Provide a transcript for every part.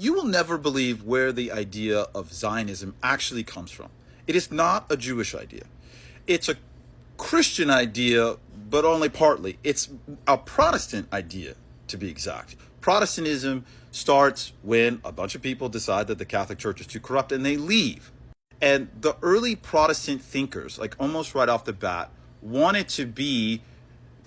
you will never believe where the idea of Zionism actually comes from. It is not a Jewish idea. It's a Christian idea, but only partly. It's a Protestant idea, to be exact. Protestantism starts when a bunch of people decide that the Catholic Church is too corrupt and they leave. And the early Protestant thinkers, like almost right off the bat, wanted to be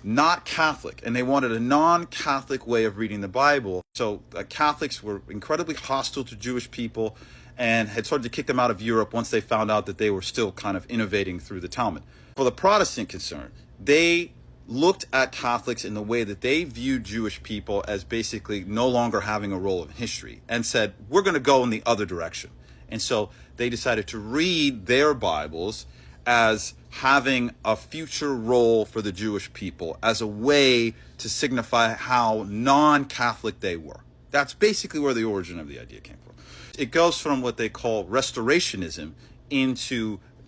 not Catholic, and they wanted a non-Catholic way of reading the Bible. So Catholics were incredibly hostile to Jewish people and had started to kick them out of Europe once they found out that they were still kind of innovating through the Talmud. For the Protestant concern, they looked at Catholics in the way that they viewed Jewish people as basically no longer having a role in history, and said, we're going to go in the other direction. And so they decided to read their Bibles as having a future role for the Jewish people, as a way to signify how non-Catholic they were. That's basically where the origin of the idea came from. It goes from what they call restorationism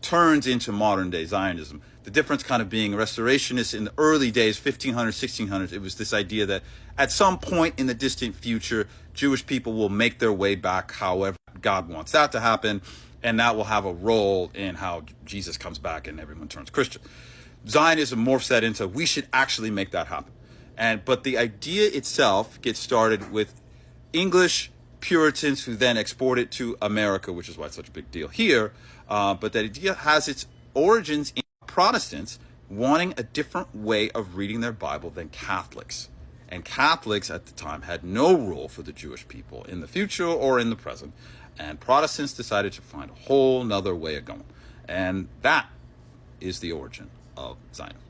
turns into modern day Zionism. The difference kind of being restorationists in the early days, 1500s, 1600s, it was this idea that at some point in the distant future, Jewish people will make their way back however God wants that to happen, and that will have a role in how Jesus comes back and everyone turns Christian. Zionism morphs that into, we should actually make that happen. But the idea itself gets started with English Puritans who then export it to America, which is why it's such a big deal here. But that idea has its origins in Protestants wanting a different way of reading their Bible than Catholics. And Catholics at the time had no role for the Jewish people in the future or in the present. And Protestants decided to find a whole nother way of going. And that is the origin of Zionism.